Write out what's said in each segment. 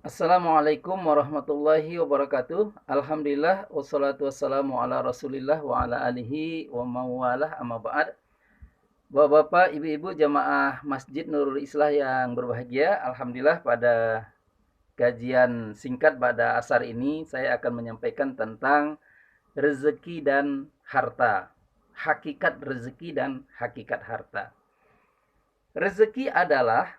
Assalamualaikum warahmatullahi wabarakatuh. Alhamdulillah wassalatu wassalamu ala Rasulillah wa ala alihi wa mawalah amma ba'd. Bapak-bapak, ibu-ibu jamaah Masjid Nurul Islah yang berbahagia, alhamdulillah pada kajian singkat pada asar ini saya akan menyampaikan tentang rezeki dan harta. Hakikat rezeki dan hakikat harta. Rezeki adalah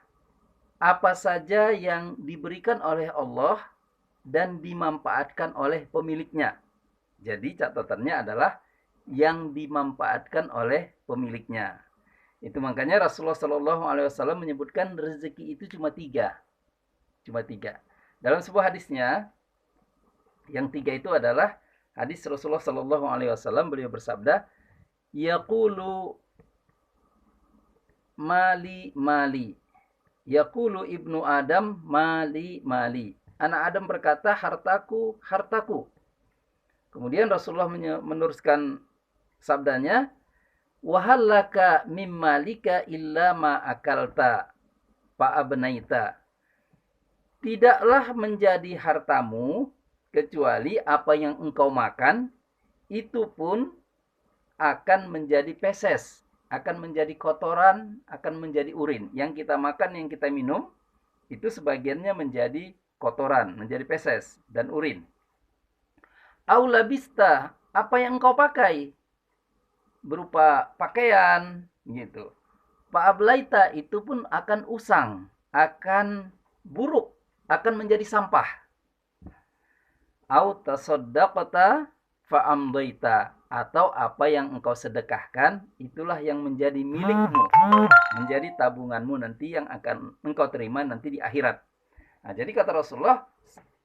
apa saja yang diberikan oleh Allah dan dimanfaatkan oleh pemiliknya. Jadi catatannya adalah yang dimanfaatkan oleh pemiliknya. Itu makanya Rasulullah Shallallahu Alaihi Wasallam menyebutkan rezeki itu cuma tiga. Dalam sebuah hadisnya, yang tiga itu adalah hadis Rasulullah Shallallahu Alaihi Wasallam, beliau bersabda, Yaqulu mali mali, Yaqulu ibnu Adam mali mali. Anak Adam berkata, hartaku, hartaku. Kemudian Rasulullah meneruskan sabdanya, wahallaka mimmalika illa ma akalta fa'abnaita. Tidaklah menjadi hartamu kecuali apa yang engkau makan, itu pun akan menjadi peses, akan menjadi kotoran, akan menjadi urin. Yang kita makan, yang kita minum, itu sebagiannya menjadi kotoran, menjadi peses dan urin. Aulabista, apa yang engkau pakai berupa pakaian gitu. Fa'ablaita, itu pun akan usang, akan buruk, akan menjadi sampah. Au tasaddaqta fa'amdaita, atau apa yang engkau sedekahkan itulah yang menjadi milikmu, menjadi tabunganmu nanti yang akan engkau terima nanti di akhirat. Nah, jadi kata Rasulullah,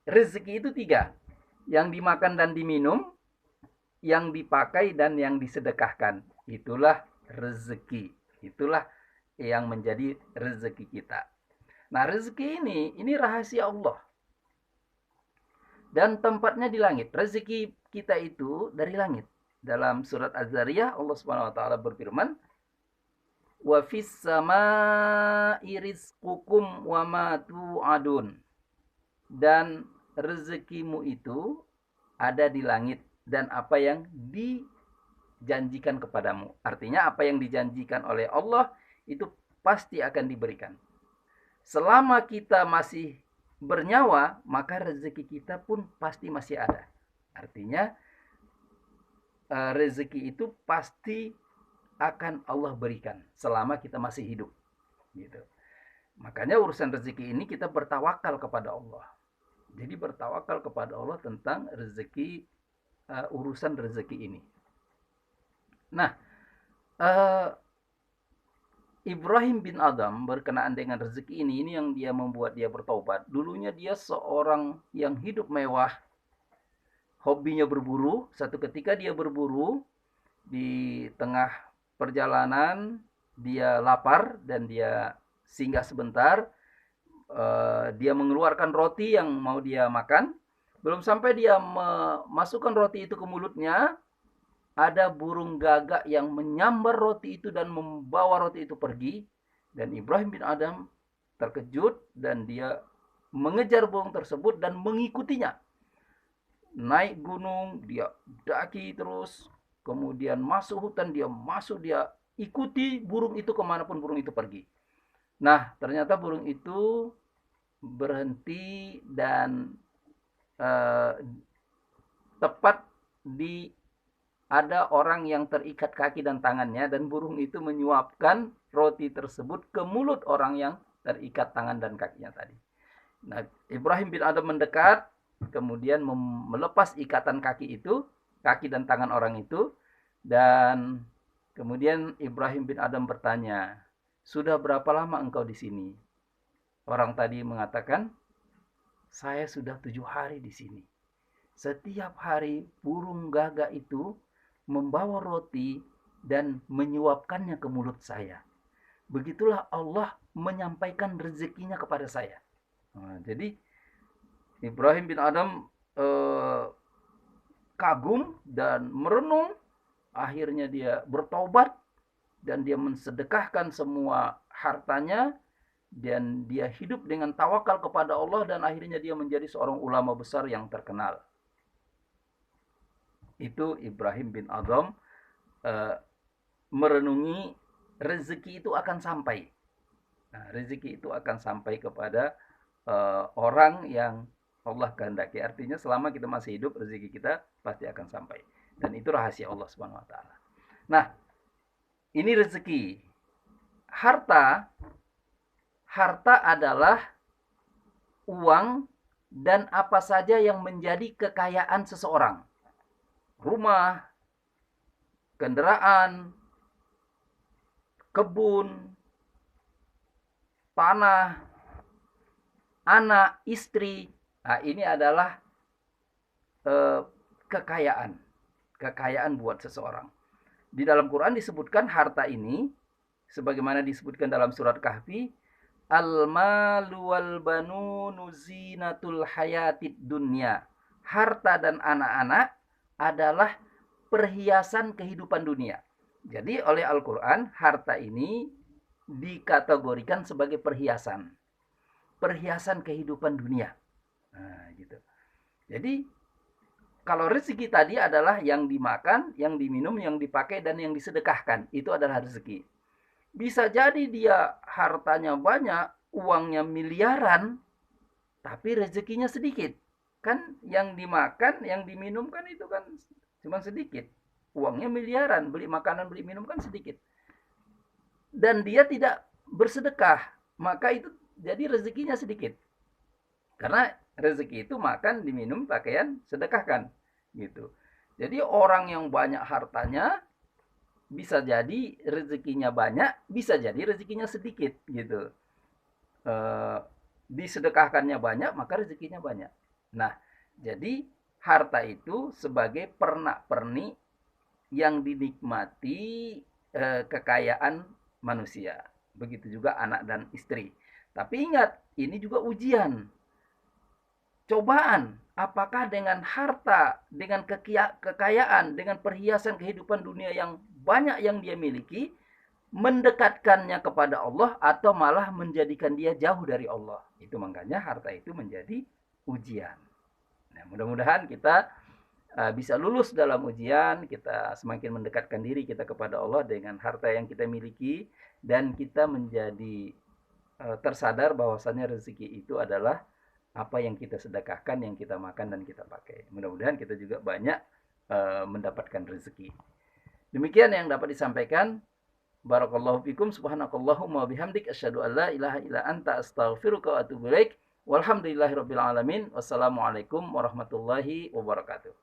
rezeki itu tiga, yang dimakan dan diminum, yang dipakai dan yang disedekahkan. Itulah rezeki. Itulah yang menjadi rezeki kita. Nah, rezeki ini rahasia Allah. Dan tempatnya di langit. Rezeki kita itu dari langit. Dalam surat Az-Zariyah Allah Subhanahu wa taala berfirman, "Wa fis samaa'i rizqukum wa ma tu'adun." Dan rezekimu itu ada di langit dan apa yang dijanjikan kepadamu. Artinya apa yang dijanjikan oleh Allah itu pasti akan diberikan. Selama kita masih bernyawa, maka rezeki kita pun pasti masih ada. Artinya rezeki itu pasti akan Allah berikan selama kita masih hidup. Gitu. Makanya urusan rezeki ini kita bertawakal kepada Allah. Jadi bertawakal kepada Allah tentang rezeki, urusan rezeki ini. Nah, Ibrahim bin Adam berkenaan dengan rezeki ini yang dia membuat dia bertobat. Dulunya dia seorang yang hidup mewah, hobinya berburu. Satu ketika dia berburu, di tengah perjalanan dia lapar dan dia singgah sebentar. Dia mengeluarkan roti yang mau dia makan. Belum sampai dia memasukkan roti itu ke mulutnya, ada burung gagak yang menyambar roti itu dan membawa roti itu pergi. Dan Ibrahim bin Adam terkejut dan dia mengejar burung tersebut dan mengikutinya. Naik gunung, dia daki terus, kemudian masuk hutan, dia ikuti burung itu kemanapun burung itu pergi. Nah, ternyata burung itu berhenti dan tepat di ada orang yang terikat kaki dan tangannya, dan burung itu menyuapkan roti tersebut ke mulut orang yang terikat tangan dan kakinya tadi. Nah, Ibrahim bin Adam mendekat, kemudian melepas ikatan kaki itu, kaki dan tangan orang itu, dan kemudian Ibrahim bin Adam bertanya, sudah berapa lama engkau di sini? Orang tadi mengatakan, saya sudah 7 hari di sini. Setiap hari burung gagak itu membawa roti dan menyuapkannya ke mulut saya. Begitulah Allah menyampaikan rezekinya kepada saya. Nah, jadi Ibrahim bin Adam kagum dan merenung. Akhirnya dia bertobat dan dia mensedekahkan semua hartanya dan dia hidup dengan tawakal kepada Allah, dan akhirnya dia menjadi seorang ulama besar yang terkenal. Itu Ibrahim bin Adham merenungi rezeki itu akan sampai. Nah, rezeki itu akan sampai kepada orang yang Allah kehendaki. Artinya selama kita masih hidup, rezeki kita pasti akan sampai. Dan itu rahasia Allah Subhanahu wa taala. Nah, ini rezeki. Harta adalah uang dan apa saja yang menjadi kekayaan seseorang. Rumah, kendaraan, kebun, tanah, anak, istri. Nah, ini adalah kekayaan buat seseorang. Di dalam Quran disebutkan harta ini sebagaimana disebutkan dalam surat Kahfi, al-malu wal banunu zinatul hayatid dunya. Harta dan anak-anak adalah perhiasan kehidupan dunia. Jadi oleh Al-Quran, harta ini dikategorikan sebagai perhiasan kehidupan dunia. Nah, gitu. Jadi kalau rezeki tadi adalah yang dimakan, yang diminum, yang dipakai, dan yang disedekahkan. Itu adalah rezeki. Bisa jadi dia hartanya banyak, uangnya miliaran, tapi rezekinya sedikit. Kan yang dimakan, yang diminum kan itu kan cuma sedikit. Uangnya miliaran, beli makanan, beli minum kan sedikit. Dan dia tidak bersedekah, maka itu jadi rezekinya sedikit. Karena rezeki itu makan, diminum, pakaian, sedekahkan, gitu. Jadi orang yang banyak hartanya bisa jadi rezekinya banyak, bisa jadi rezekinya sedikit, gitu. Disedekahkannya banyak, maka rezekinya banyak. Nah, jadi harta itu sebagai pernak-pernik yang dinikmati kekayaan manusia. Begitu juga anak dan istri. Tapi ingat, ini juga ujian. Cobaan, apakah dengan harta, dengan kekayaan, dengan perhiasan kehidupan dunia yang banyak yang dia miliki, mendekatkannya kepada Allah atau malah menjadikan dia jauh dari Allah. Itu makanya harta itu menjadi ujian. Nah, mudah-mudahan kita bisa lulus dalam ujian, kita semakin mendekatkan diri kita kepada Allah dengan harta yang kita miliki, dan kita menjadi tersadar bahwasannya rezeki itu adalah apa yang kita sedekahkan, yang kita makan dan kita pakai. Mudah-mudahan kita juga banyak mendapatkan rezeki. Demikian yang dapat disampaikan. Barakallahu fikum, subhanakallahumma bihamdik, asyhadu an la ilaha illa anta, astaghfiruka wa atubu ilaik. Walhamdulillahirabbil alamin. Wassalamualaikum warahmatullahi wabarakatuh.